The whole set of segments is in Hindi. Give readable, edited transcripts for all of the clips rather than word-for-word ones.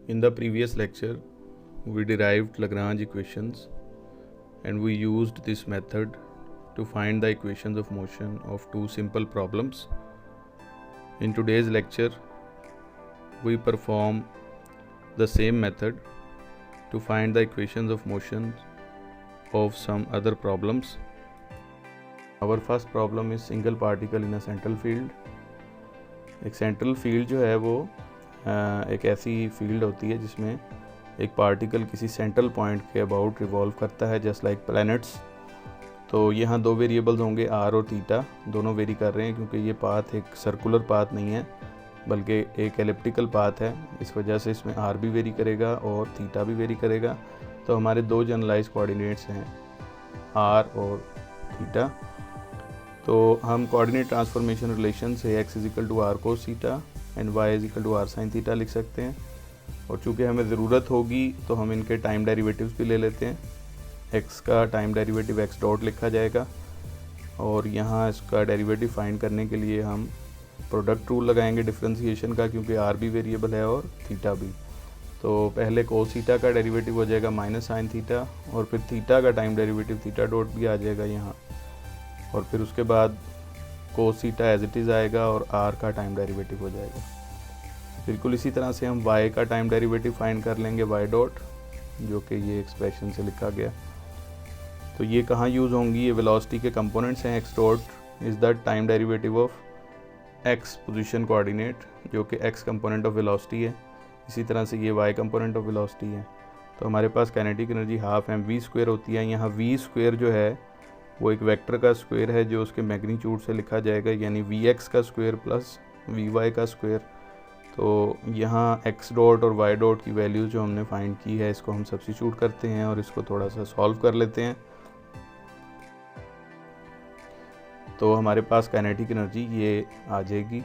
In the previous lecture, we derived Lagrange equations and we used this method to find the equations of motion of two simple problems. In today's lecture, we perform the same method to find the equations of motion of some other problems. Our first problem is single particle in a central field. एक सेंट्रल फील्ड जो है वो एक ऐसी फील्ड होती है जिसमें एक पार्टिकल किसी सेंट्रल पॉइंट के अबाउट रिवॉल्व करता है जस्ट लाइक प्लैनेट्स। तो यहाँ दो वेरिएबल्स होंगे आर और थीटा, दोनों वेरी कर रहे हैं क्योंकि ये पाथ एक सर्कुलर पाथ नहीं है बल्कि एक एलिप्टिकल पाथ है। इस वजह से इसमें आर भी वेरी करेगा और थीटा भी वेरी करेगा। तो हमारे दो जनरलाइज कोऑर्डिनेट्स हैं आर और थीटा। तो हम कोऑर्डिनेट ट्रांसफॉर्मेशन रिलेशन से x is to r cos theta and y is to r sine theta लिख सकते हैं। और चूँकि हमें ज़रूरत होगी तो हम इनके टाइम डेरिवेटिव्स भी ले लेते हैं। x का टाइम डेरिवेटिव x डॉट लिखा जाएगा और यहाँ इसका डेरिवेटिव फाइंड करने के लिए हम प्रोडक्ट रूल लगाएंगे डिफरेंशिएशन का, क्योंकि r भी वेरिएबल है और थीटा भी। तो पहले कोस थीटा का डेरिवेटिव हो जाएगा माइनस साइन थीटा और फिर थीटा का टाइम डेरिवेटिव थीटा डॉट भी आ जाएगा यहाँ, और फिर उसके बाद cos theta as it is आएगा और r का टाइम डेरिवेटिव हो जाएगा। बिल्कुल इसी तरह से हम y का टाइम डेरिवेटिव फाइंड कर लेंगे y डॉट, जो कि ये एक्सप्रेशन से लिखा गया। तो ये कहाँ यूज़ होंगी, ये वेलोसिटी के कंपोनेंट्स हैं। x dot is the time derivative of x position coordinate, जो कि x कंपोनेंट ऑफ वेलोसिटी है। इसी तरह से ये y कंपोनेंट ऑफ वेलोसिटी है। तो हमारे पास kinetic energy half mv square होती है। यहाँ v स्क्वायर जो है वो एक वेक्टर का स्क्वायर है जो उसके मैग्नीट्यूड से लिखा जाएगा, यानी vx का स्क्वायर प्लस vy का स्क्वायर। तो यहाँ x डॉट और y डॉट की वैल्यूज़ जो हमने फाइंड की है इसको हम सब्स्टिट्यूट करते हैं और इसको थोड़ा सा सॉल्व कर लेते हैं। तो हमारे पास काइनेटिक एनर्जी ये आ जाएगी।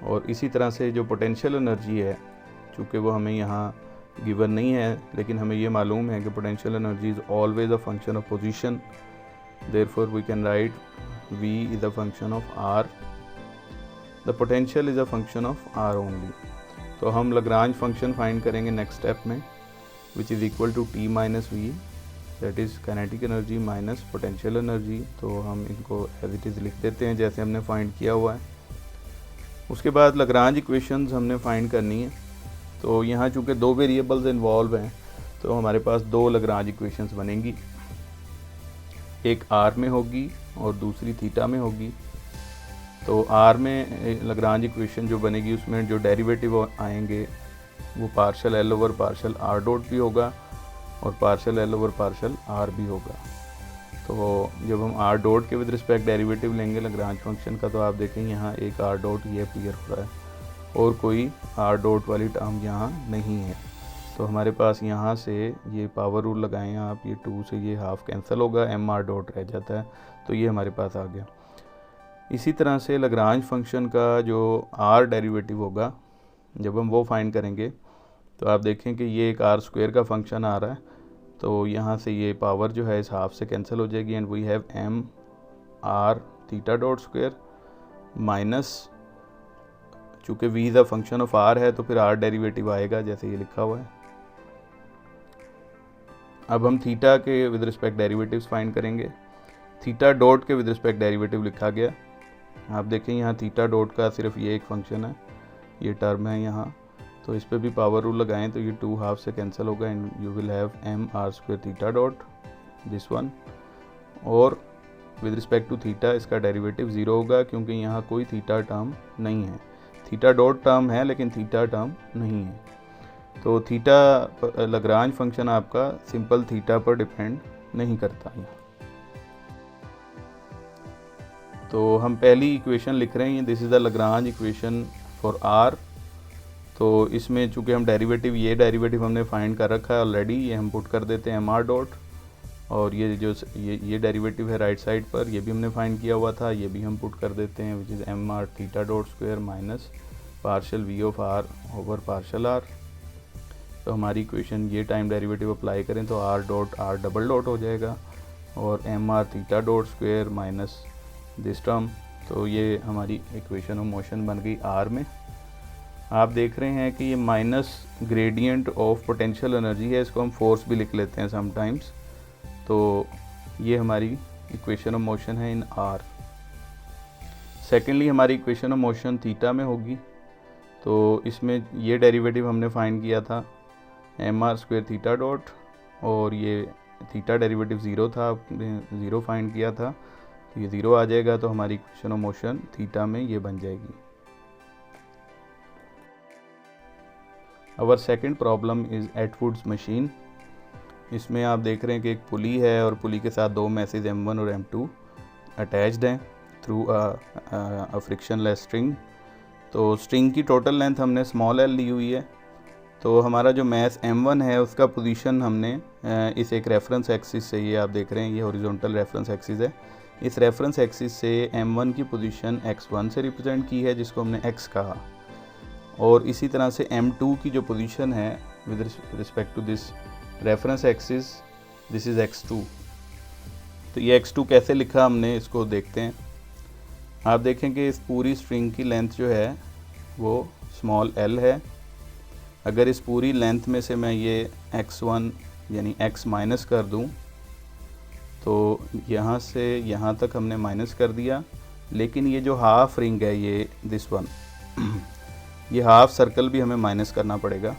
और इसी तरह से जो पोटेंशियल एनर्जी है, चूँकि वो हमें यहाँ गिवन नहीं है लेकिन हमें ये मालूम है कि potential energy is always a function of position, therefore we can write v is a function of r, the potential is a function of r only। तो हम लग्रांज फंक्शन फाइंड करेंगे नेक्स्ट स्टेप में, which is equal to t minus v, that is kinetic energy minus potential energy। तो हम इनको as it is लिख देते हैं जैसे हमने फाइंड किया हुआ है। उसके बाद लग्रांज इक्वेशंस हमने फाइंड करनी है। तो यहाँ चूँकि दो वेरिएबल्स इन्वॉल्व हैं तो हमारे पास दो लग्रांज इक्वेशंस बनेंगी, एक r में होगी और दूसरी थीटा में होगी। तो r में लग्रांज इक्वेशन जो बनेगी उसमें जो डेरिवेटिव आएंगे वो partial l over partial r dot भी होगा और partial l over partial r भी होगा। तो जब हम r डॉट के विद रिस्पेक्ट डेरिवेटिव लेंगे लग्रांज फंक्शन का, तो आप देखें यहाँ एक r डॉट ये अपीयर हो रहा है और कोई r डॉट वाली टर्म यहाँ नहीं है। तो हमारे पास यहाँ से ये पावर रूल लगाएं आप, ये 2 से ये हाफ कैंसिल होगा, एम आर डॉट रह जाता है। तो ये हमारे पास आ गया। इसी तरह से लग्रांज फंक्शन का जो आर डेरिवेटिव होगा जब हम वो फाइंड करेंगे तो आप देखें कि ये एक आर स्क्वायर का फंक्शन आ रहा है। तो यहाँ से ये पावर जो है इस हाफ से कैंसिल हो जाएगी and we have M R theta dot square minus, चूँकि we the function of R है तो फिर आर डेरिवेटिव आएगा जैसे ये लिखा हुआ है। अब हम थीटा के विद रिस्पेक्ट डेरिवेटिव्स फाइंड करेंगे। थीटा डॉट के विद रिस्पेक्ट डेरिवेटिव लिखा गया, आप देखें यहाँ थीटा डॉट का सिर्फ ये एक फंक्शन है, ये टर्म है यहाँ। तो इस पे भी पावर रूल लगाएं तो ये 2 हाफ से कैंसिल होगा and you will have M r square theta dot this one. और विद रिस्पेक्ट टू थीटा इसका डेरिवेटिव 0 होगा क्योंकि यहाँ कोई थीटा टर्म नहीं है। थीटा डॉट टर्म है लेकिन थीटा टर्म नहीं है। तो थीटा लग्रांज फंक्शन आपका सिंपल थीटा पर डिपेंड नहीं करता है। तो हम पहली इक्वेशन लिख रहे हैं, this is the Lagrange equation for r. तो इसमें चूँकि हम डेरिवेटिव ये डेरिवेटिव हमने फाइंड कर रखा है ऑलरेडी, ये हम पुट कर देते हैं एम आर डॉट। और ये जो ये डेरिवेटिव है राइट साइड पर, ये भी हमने फाइंड किया हुआ था, ये भी हम पुट कर देते हैं which is m are theta dot square minus partial v of r over partial r. तो हमारी इक्वेशन ये टाइम डेरिवेटिव अप्लाई करें तो r dot r double dot हो जाएगा और m are theta dot square minus this term. तो ये हमारी इक्वेशन ऑफ मोशन बन गई आर में। आप देख रहे हैं कि ये minus gradient of potential energy है, इसको हम फोर्स भी लिख लेते हैं समटाइम्स। तो ये हमारी इक्वेशन ऑफ मोशन है इन आर। सेकेंडली हमारी इक्वेशन ऑफ मोशन थीटा में होगी, तो इसमें ये डेरिवेटिव हमने फाइंड किया था mr² थीटा डॉट, और ये थीटा डेरिवेटिव ज़ीरो था, आपने ज़ीरो फाइंड किया था, तो ये ज़ीरो आ जाएगा, तो हमारी इक्वेशन ऑफ मोशन थीटा में ये बन जाएगी। Our second problem is Atwood's machine. इसमें आप देख रहे हैं कि एक पुली है और पुली के साथ दो मैसेज M1 और M2 अटैच्ड हैं थ्रू अ फ्रिक्शनलेस स्ट्रिंग। तो स्ट्रिंग की टोटल लेंथ हमने स्मॉल l ली हुई है। तो हमारा जो मैस M1 है उसका पोजीशन हमने इस एक रेफरेंस एक्सिस से, ये आप देख रहे हैं ये हॉरिजॉन्टल रेफरेंस एक्सिस है, इस रेफरेंस एक्सिस से M1 की पोजीशन x1 से रिप्रेजेंट की है, जिसको हमने x कहा, और इसी तरह से M2 की जो पोजीशन है with respect to this reference axis, this is x2। तो ये x2 कैसे लिखा हमने, इसको देखते हैं। आप देखें कि इस पूरी स्ट्रिंग की लेंथ जो है वो स्मॉल l है। अगर इस पूरी लेंथ में से मैं ये x1 यानी x माइनस कर दूं, तो यहाँ से यहाँ तक हमने माइनस कर दिया, लेकिन ये जो हाफ रिंग है ये दिस वन ये हाफ सर्कल भी हमें माइनस करना पड़ेगा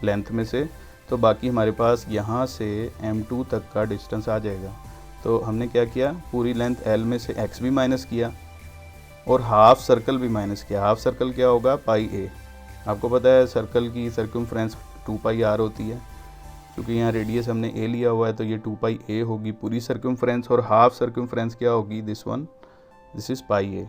लेंथ में से, तो बाकी हमारे पास यहाँ से M2 तक का डिस्टेंस आ जाएगा। तो हमने क्या किया, पूरी लेंथ L में से x भी माइनस किया और हाफ सर्कल भी माइनस किया। हाफ सर्कल क्या होगा, पाई a। आपको पता है सर्कल की सर्कमफ्रेंस 2πr होती है, क्योंकि यहाँ रेडियस हमने a लिया हुआ है, तो ये 2πa होगी पूरी सर्कमफ्रेंस, और हाफ सर्कमफ्रेंस क्या होगी, this one, this is πa।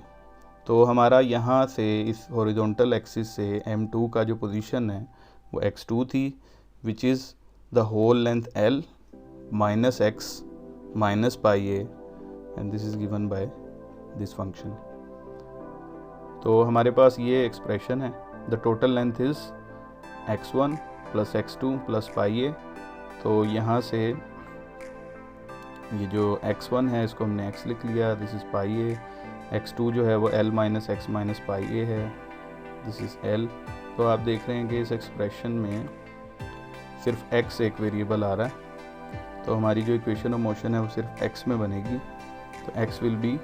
तो हमारा यहाँ से इस हॉरिजॉन्टल एक्सिस से M2 का जो पोजीशन है वो x2 थी, which is the whole length L minus x minus πa, and this is given by this function. तो हमारे पास ये एक्सप्रेशन है, the total length is x1 plus x2 plus πa। तो यहाँ से ये जो x1 है इसको हमने x लिख लिया, दिस इज़ πa। x2 जो है वो L minus x minus πa है, दिस इज़ L। तो आप देख रहे हैं कि इस एक्सप्रेशन में सिर्फ x एक वेरिएबल आ रहा है, तो हमारी जो इक्वेशन ऑफ मोशन है वो सिर्फ x में बनेगी। तो x will be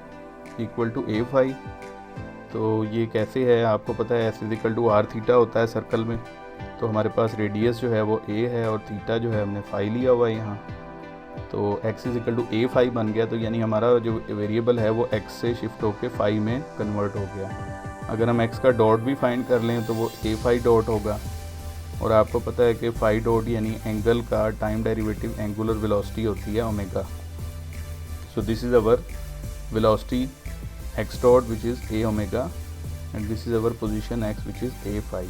equal to a phi. तो ये कैसे है, आपको पता है s is equal to r theta होता है सर्कल में, तो हमारे पास रेडियस जो है वो a है और थीटा जो है हमने फाई लिया हुआ है यहाँ, तो x is equal to a phi बन गया। तो यानी हमारा जो वेरिएबल है वो x से शिफ्ट होकर फाई में कन्वर्ट हो गया। अगर हम x का डॉट भी फाइंड कर लें तो वो a फाई डॉट होगा, और आपको पता है कि फाई डॉट यानी एंगल का टाइम डेरिवेटिव एंगुलर वेलोसिटी होती है omega. So this is our velocity x dot which is a omega, and this is our position x which is a phi.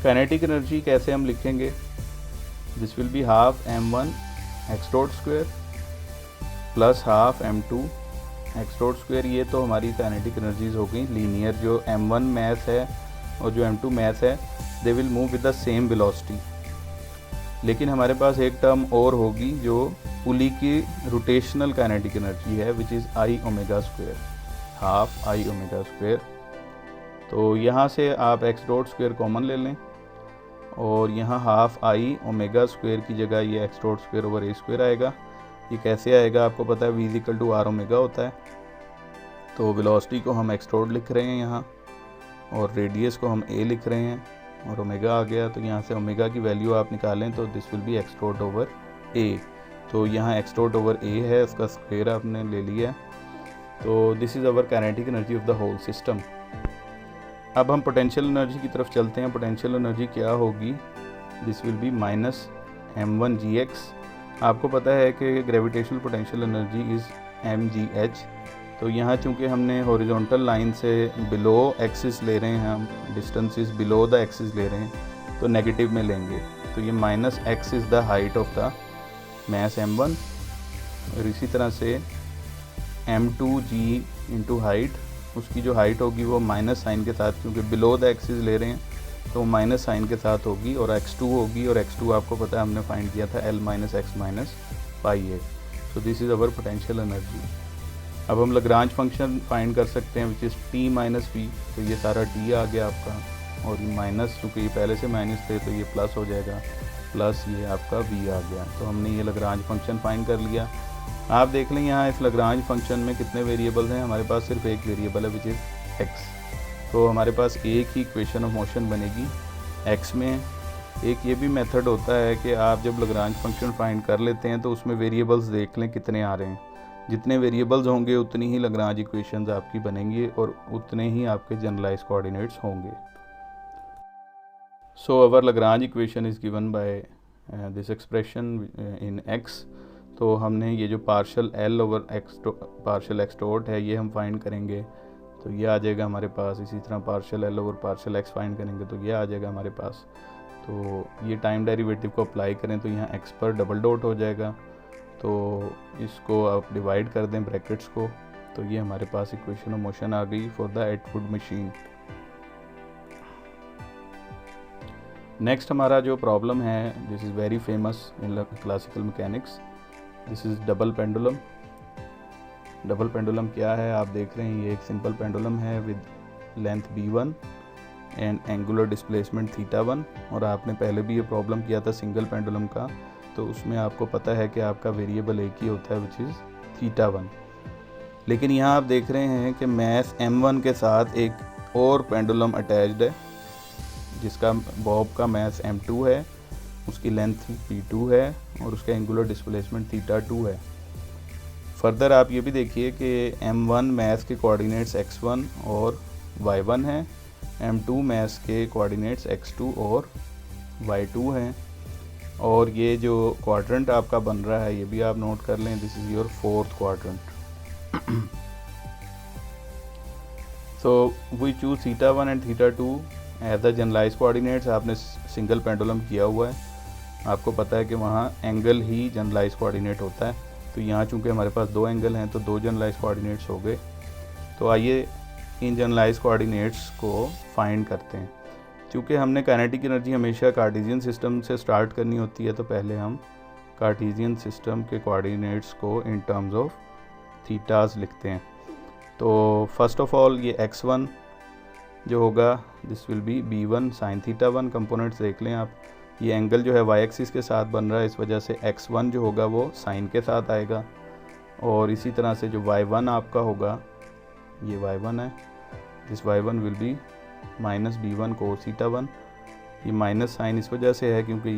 Kinetic energy कैसे हम लिखेंगे, this will be half m1 x dot square plus half m2 x dot square. ये तो हमारी काइनेटिक एनर्जीज हो गई लीनियर। जो m1 मैस है और जो m2 मैस है they will move with the same velocity, लेकिन हमारे पास एक टर्म और होगी जो पुली की रोटेशनल काइनेटिक एनर्जी है, which is I omega square, half I omega square. तो यहाँ से आप x डॉट स्क्वायर कॉमन ले लें, और यहाँ हाफ आई ओमेगा स्क्वायर की जगह ये x dot square over a square आएगा। ये कैसे आएगा, आपको पता है v is equal to r omega होता है। तो वेलोसिटी को हम x डॉट लिख रहे हैं यहाँ, और रेडियस को हम a लिख रहे हैं, और ओमेगा आ गया। तो यहाँ से ओमेगा की वैल्यू आप निकालें तो this will B x dot over a। तो यहाँ x डॉट ओवर a है, उसका स्क्वायर आपने ले लिया। तो this is our kinetic energy of the whole system. अब हम पोटेंशियल एनर्जी की तरफ चलते हैं। पोटेंशियल एनर्जी क्या होगी, this will be minus m1 gx। आपको पता है कि gravitational potential energy is mgh। तो यहाँ चूँकि हमने हॉरिजॉन्टल लाइन से बिलो एक्सिस ले रहे हैं, हम distance is below the axis ले रहे हैं, तो नेगेटिव में लेंगे। तो ये minus x is the height of the mass m1, और इसी तरह से m2g इंटू हाइट, उसकी जो हाइट होगी वो माइनस साइन के साथ, क्योंकि बिलो द एक्सिस ले रहे हैं तो माइनस साइन के साथ होगी, और x2 होगी, और x2 आपको पता है हमने फाइंड किया था L minus x minus πa। So this is our potential energy. अब हम लग्रांज फंक्शन फाइंड कर सकते हैं which is t minus v, तो ये सारा t आ गया आपका, और ये माइनस, चूँकि ये पहले से माइनस थे तो ये प्लस हो जाएगा, प्लस ये आपका v आ गया। तो हमने ये लग्रांज फंक्शन फाइंड कर लिया। आप देख लें यहाँ इस लग्रांज फंक्शन में कितने वेरिएबल्स हैं, हमारे पास सिर्फ एक वेरिएबल है विच इज़ x। तो हमारे पास एक ही इक्वेशन ऑफ मोशन बनेगी x में। एक ये भी मेथड होता है कि आप जब लग्रांज फंक्शन फाइंड कर लेते हैं तो उसमें वेरिएबल्स देख लें कितने आ रहे हैं। जितने वेरिएबल्स होंगे उतनी ही लग्रांज इक्वेशंस आपकी बनेंगी और उतने ही आपके जनरलाइज कोऑर्डिनेट्स होंगे। So our Lagrange equation is given by this expression in x। तो हमने ये जो partial l over x partial x dot है ये हम फाइंड करेंगे, तो ये आ जाएगा हमारे पास। इसी तरह partial l over partial x find करेंगे तो ये आ जाएगा हमारे पास। तो ये टाइम डेरिवेटिव को अप्लाई करें तो यहाँ x पर डबल डॉट हो जाएगा, तो इसको आप डिवाइड कर दें ब्रैकेट्स को, तो ये हमारे पास इक्वेशन ऑफ मोशन आ गई for the Atwood machine. Next हमारा जो प्रॉब्लम है, this is very famous in classical mechanics, this is double pendulum. Double pendulum क्या है, आप देख रहे हैं ये एक सिंपल पेंडुलम है with length b1 and angular displacement θ1। और आपने पहले भी ये प्रॉब्लम किया था सिंगल पेंडुलम का, तो उसमें आपको पता है कि आपका वेरिएबल एक ही होता है विच इज़ θ1। लेकिन यहाँ आप देख रहे हैं कि मैस m1 के साथ एक और पेंडुलम अटैच्ड है जिसका बॉब का मैस m2 है, उसकी लेंथ p2 है और उसका एंगुलर डिस्प्लेसमेंट θ2 है। फर्दर आप ये भी देखिए कि m1 मैस के कोऑर्डिनेट्स x1 और y1 हैं, m2 मैस के कोऑर्डिनेट्स x2 और y2 हैं। और ये जो क्वाड्रेंट आपका बन रहा है ये भी आप नोट कर लें, this is your fourth quadrant. So we choose θ1 and θ2 as the generalise coordinates. आपने सिंगल पेंडुलम किया हुआ है, आपको पता है कि वहाँ एंगल ही जनरलाइज कोऑर्डिनेट होता है, तो यहाँ चूँकि हमारे पास दो एंगल हैं तो दो जनरलाइज कोऑर्डिनेट्स हो गए। तो आइए इन जनरलाइज कोऑर्डिनेट्स को फाइंड करते हैं। क्योंकि हमने काइनेटिक एनर्जी हमेशा कार्टेशियन सिस्टम से स्टार्ट करनी होती है, तो पहले हम कार्टेशियन सिस्टम के कोऑर्डिनेट्स को इन टर्म्स ऑफ थीटास लिखते हैं। तो फर्स्ट ऑफ ऑल ये x1 जो होगा this will be b1 sin θ1। Components देख लें आप, ये एंगल जो है y एक्सिस के साथ बन रहा है, इस वजह से x1 जो होगा वो साइन के साथ आएगा। और इसी तरह से जो y1 आपका होगा, ये y1 है, this y1 will be minus b1 cos θ1। ये माइनस साइन इस वजह से है क्योंकि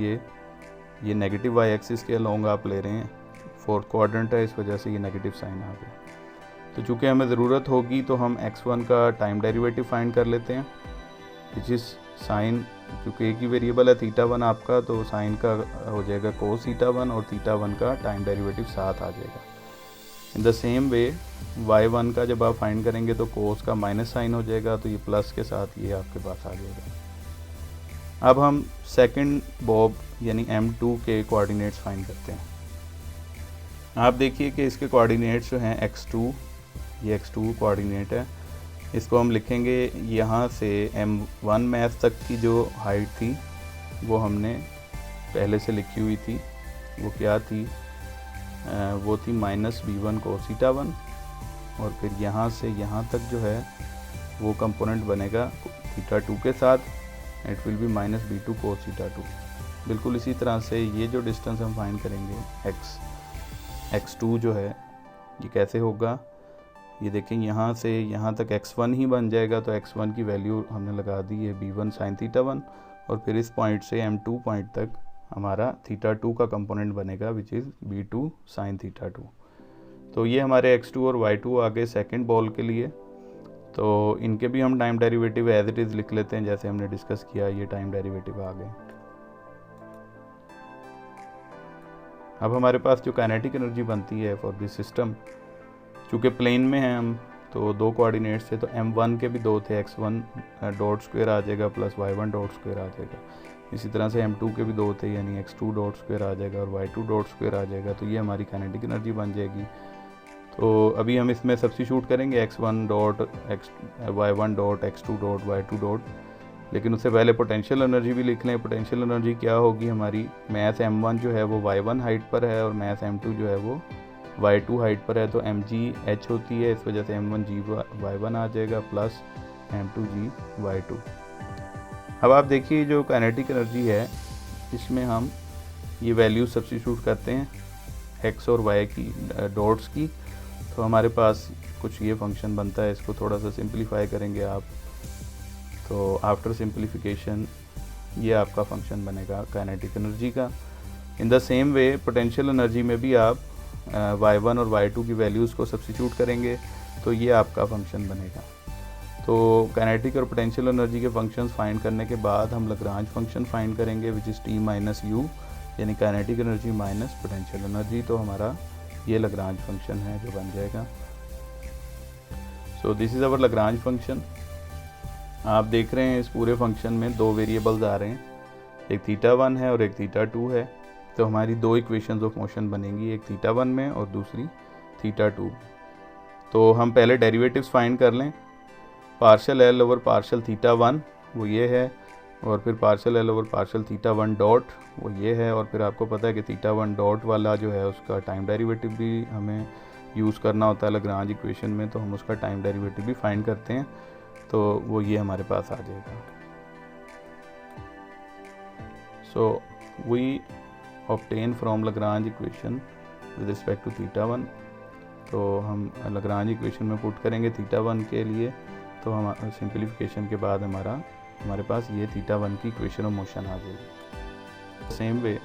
ये नेगेटिव y एक्सिस के अलोंग आप ले रहे हैं, फोर्थ क्वाड्रेंट है, इस वजह से ये नेगेटिव साइन आ गया। तो चूँकि हमें ज़रूरत होगी तो हम x1 का टाइम डेरिवेटिव फाइंड कर लेते हैं विच इज़ साइन, क्योंकि एक ही वेरिएबल है θ1 आपका, तो साइन का हो जाएगा cos θ1 और θ1 का टाइम डेरिवेटिव साथ आ जाएगा। इन द सेम वे y1 का जब आप फाइंड करेंगे तो cos का माइनस साइन हो जाएगा, तो ये प्लस के साथ ये आपके पास आ जाएगा। अब हम सेकंड बॉब यानी m2 के कोऑर्डिनेट्स फाइंड करते हैं। आप देखिए कि इसके कोऑर्डिनेट्स जो हैं x2, ये x2 कोऑर्डिनेट है, इसको हम लिखेंगे यहाँ से m1 मैथ तक की जो हाइट थी वो हमने पहले से लिखी हुई थी, वो क्या थी, वो थी माइनस b1 cos θ1। और फिर यहाँ से यहाँ तक जो है वो कंपोनेंट बनेगा θ2 के साथ, it will be minus b2 cos θ2। बिल्कुल इसी तरह से ये जो डिस्टेंस हम फाइंड करेंगे x2 जो है ये कैसे होगा, ये देखें यहाँ से यहाँ तक x1 ही बन जाएगा, तो x1 की वैल्यू हमने लगा दी है b1 sin θ1, और फिर इस पॉइंट से m2 पॉइंट तक हमारा θ2 का कंपोनेंट बनेगा विच इज़ b2 sin θ2। तो ये हमारे x2 और y2 आ गए सेकेंड बॉल के लिए। तो इनके भी हम time derivative as it is लिख लेते हैं जैसे हमने डिस्कस किया, ये टाइम डेरिवेटिव आ गए। अब हमारे पास जो काइनेटिक एनर्जी बनती है फॉर दिस सिस्टम, चूँकि प्लेन में हैं हम तो दो कोऑर्डिनेट्स थे, तो m1 के भी दो थे, x1 डॉट स्क्वायर आ जाएगा प्लस y1 डॉट स्क्वायर आ जाएगा। इसी तरह से m2 के भी दो थे यानी x2 डॉट स्क्वायर आ जाएगा और y2 डॉट स्क्वायर आ जाएगा। तो ये हमारी काइनेटिक एनर्जी बन जाएगी। तो अभी हम इसमें सब्स्टिट्यूट करेंगे x1 dot y1 dot x2 dot y2 dot, लेकिन उससे पहले पोटेंशियल एनर्जी भी लिख लें। पोटेंशियल एनर्जी क्या होगी हमारी, मैथ m1 जो है वो y1 हाइट पर है और मैथ m2 जो है वो y2 हाइट पर है तो mg(h) होती है, इस वजह से m1g(y1) आ जाएगा प्लस m2g(y2). अब आप देखिए जो काइनेटिक एनर्जी है इसमें हम ये वैल्यू सब्स्टिट्यूट करते हैं x और y की डॉट्स की, तो हमारे पास कुछ ये फंक्शन बनता है। इसको थोड़ा सा सिंप्लीफाई करेंगे आप, तो आफ्टर सिंप्लीफिकेशन ये आपका फंक्शन बनेगा काइनेटिक एनर्जी का। इन the same way potential energy में भी आप y1 और y2 की वैल्यूज़ को सब्स्टिट्यूट करेंगे तो ये आपका फंक्शन बनेगा। तो काइनेटिक और पोटेंशियल एनर्जी के फंक्शंस फाइंड करने के बाद हम लाग्रांज फंक्शन फाइंड करेंगे which is t minus U, यानी kinetic energy minus potential energy. तो हमारा ये लाग्रांज फंक्शन है जो बन जाएगा। So this is our Lagrange function. आप देख रहे हैं इस पूरे फंक्शन में दो वेरिएबल्स आ रहे हैं, एक θ1 है और एक θ2 है। तो हमारी दो इक्वेशंस ऑफ मोशन बनेंगी, एक θ1 में और दूसरी θ2। तो हम पहले डेरिवेटिव्स फाइंड कर लें। पार्शियल एल ओवर पार्शियल θ1 वो ये है, और फिर partial L over partial θ1 dot वो ये है, और फिर आपको पता है कि θ1 डॉट वाला जो है उसका टाइम डेरिवेटिव भी हमें यूज़ करना होता है लाग्रांज इक्वेशन में, तो हम उसका टाइम डेरिवेटिव भी फाइंड करते हैं। तो वो ये हमारे पास आ जाएगा। So we obtain from Lagrange equation with respect to θ1। तो हम लाग्रांज इक्वेशन में पुट करेंगे θ1 के लिए, तो हम सिंप्लीफिकेशन के बाद हमारे पास ये θ1 की इक्वेशन ऑफ मोशन आ जाएगी। सेम वे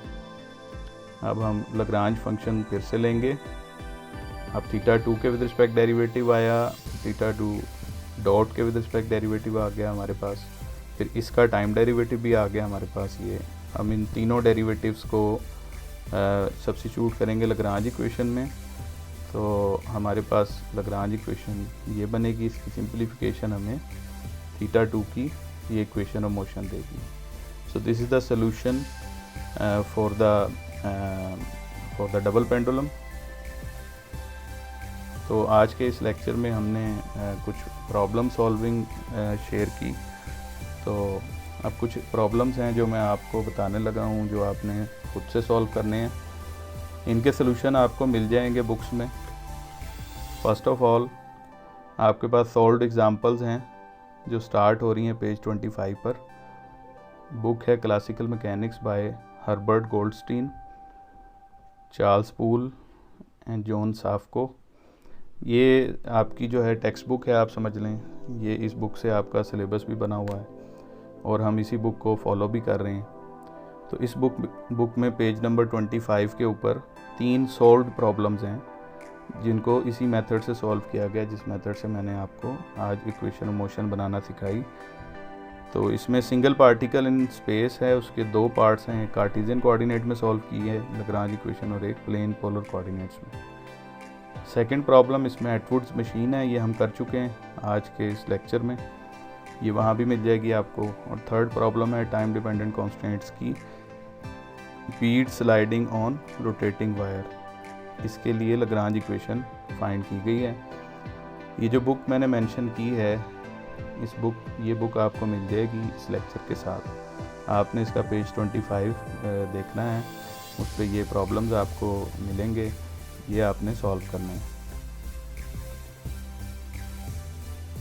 अब हम लाग्रांज फंक्शन फिर से लेंगे। अब θ2 के विद रिस्पेक्ट डेरिवेटिव आया, θ2 डॉट के विद रिस्पेक्ट डेरिवेटिव आ गया हमारे पास, फिर इसका टाइम डेरिवेटिव भी आ गया हमारे पास। ये हम इन तीनों डेरिवेटिव्स को सब्स्टिट्यूट करेंगे लाग्रांज इक्वेशन में, तो हमारे पास लाग्रांज इक्वेशन ये बनेगी। इसकी सिंप्लीफिकेशन हमें θ2 की ये इक्वेशन ऑफ मोशन देगी। सो this is the solution for the double pendulum. तो आज के इस लेक्चर में हमने कुछ प्रॉब्लम सॉल्विंग शेयर की। तो अब कुछ प्रॉब्लम्स हैं जो मैं आपको बताने लगा हूँ, जो आपने खुद से सॉल्व करने हैं। इनके सलूशन आपको मिल जाएंगे बुक्स में। फर्स्ट ऑफ ऑल आपके पास सॉल्व्ड एग्जांपल्स हैं जो स्टार्ट हो रही हैं पेज 25 पर। बुक है classical mechanics by Herbert Goldstein, Charles Poole and John Safko. ये आपकी जो है टेक्स्ट बुक है, आप समझ लें। ये इस बुक से आपका सिलेबस भी बना हुआ है और हम इसी बुक को फॉलो भी कर रहे हैं। तो इस बुक में पेज नंबर 25 के ऊपर 3 सॉल्व्ड प्रॉब्लम्स हैं जिनको इसी मेथड से सॉल्व किया गया, जिस मेथड से मैंने आपको आज इक्वेशन ऑफ मोशन बनाना सिखाई। तो इसमें सिंगल पार्टिकल इन स्पेस है, उसके 2 पार्ट्स हैं, एक कार्टेशियन कोऑर्डिनेट में सॉल्व की है लाग्रांज इक्वेशन और एक प्लेन पोलर कोऑर्डिनेट्स में। सेकंड प्रॉब्लम इसमें एटवुड्स मशीन है, ये हम कर चुके हैं आज के इस लेक्चर में, ये वहाँ भी मिल जाएगी आपको। और थर्ड प्रॉब्लम है टाइम डिपेंडेंट कॉन्स्टेंट्स की Beed sliding on rotating wire. इसके लिए लाग्रांज इक्वेशन फाइंड की गई है। ये जो बुक मैंने मेंशन की है ये बुक आपको मिल जाएगी इस लेक्चर के साथ। आपने इसका पेज 25 देखना है, उस पर ये प्रॉब्लम्स आपको मिलेंगे, ये आपने सॉल्व करना है।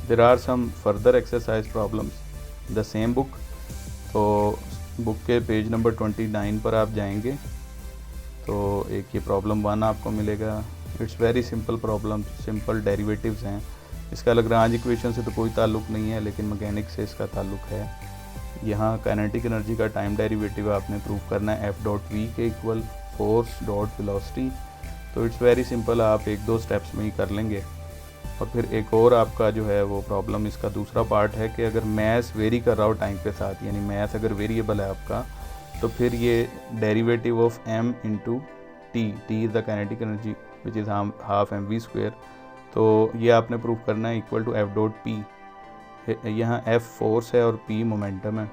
There are some further exercise problems in the same book. तो बुक के पेज नंबर 29 पर आप जाएंगे तो एक ये प्रॉब्लम 1 आपको मिलेगा। It's very simple problem, simple derivatives हैं। इसका लाग्रांज इक्वेशन से तो कोई ताल्लुक़ नहीं है, लेकिन मैकेनिक्स से इसका ताल्लुक़ है। यहाँ काइनेटिक एनर्जी का टाइम डेरिवेटिव आपने प्रूव करना है F.V के इक्वल फोर्स डॉट वेलोसिटी। तो इट्स वेरी सिंपल, आप 1-2 स्टेप्स में ही कर लेंगे। और फिर एक और आपका जो है वो प्रॉब्लम, इसका दूसरा पार्ट है कि अगर मैस वेरी कर रहा हो टाइम के साथ, यानी मैस अगर वेरिएबल है आपका, तो फिर ये derivative of m into T is the kinetic energy which is half mv²। तो ये आपने प्रूव करना है इक्वल टू F.P। यहाँ F फोर्स है और P मोमेंटम है।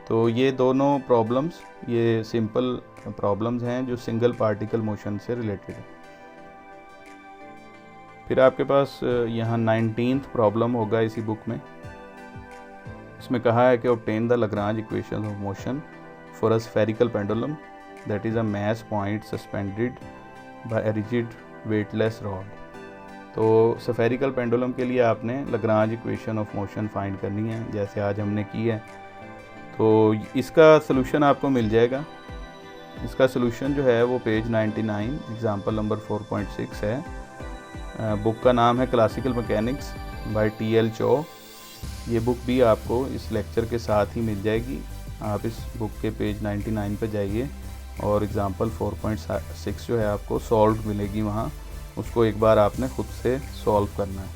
तो ये दोनों प्रॉब्लम्स ये सिंपल प्रॉब्लम्स हैं जो सिंगल पार्टिकल मोशन से रिलेटेड है। फिर आपके पास यहाँ 19th प्रॉब्लम होगा इसी बुक में। इसमें कहा है कि obtain the Lagrange equation of motion for a spherical pendulum that is a mass point suspended by a rigid weightless rod. तो स्फेरिकल पेंडुलम के लिए आपने Lagrange equation of motion find करनी है, जैसे आज हमने की है। तो इसका सलूशन आपको मिल जाएगा। इसका सलूशन जो है वो पेज 99 एग्जाम्पल नंबर 4.6 है। बुक का नाम है क्लासिकल मैकेनिक्स बाय TL चौ। ये बुक भी आपको इस लेक्चर के साथ ही मिल जाएगी। आप इस बुक के पेज 99 पे जाइए और एग्जाम्पल 4.6 जो है आपको सॉल्व मिलेगी वहाँ। उसको एक बार आपने खुद से सॉल्व करना है।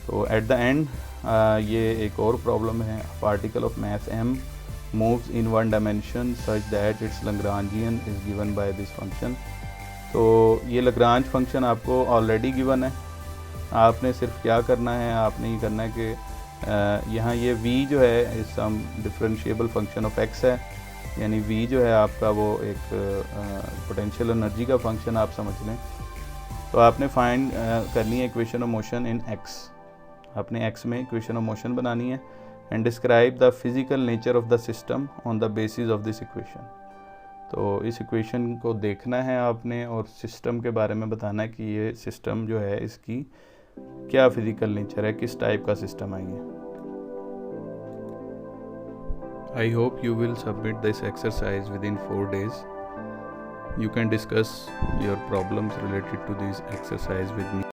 तो एट द एंड ये एक और प्रॉब्लम है। Particle of mass m moves in one dimension such that its Lagrangian is given by this function। तो ये Lagrange फंक्शन आपको ऑलरेडी गिवन है। आपने सिर्फ क्या करना है, आपने ये करना है कि यहाँ ये v जो है इस सम डिफरेंशिएबल फंक्शन ऑफ x है, यानी v जो है आपका वो एक पोटेंशियल एनर्जी का फंक्शन आप समझ लें। तो आपने फाइंड करनी है equation of motion in x। आपने x में इक्वेशन ऑफ मोशन बनानी है and describe the physical nature of the system on the basis of this equation. तो इस इक्वेशन को देखना है आपने और सिस्टम के बारे में बताना है कि ये सिस्टम जो है इसकी क्या फिजिकल नेचर है, किस टाइप का सिस्टम है ये। I hope you will submit this exercise within 4 days. You can discuss your problems related to this exercise with me.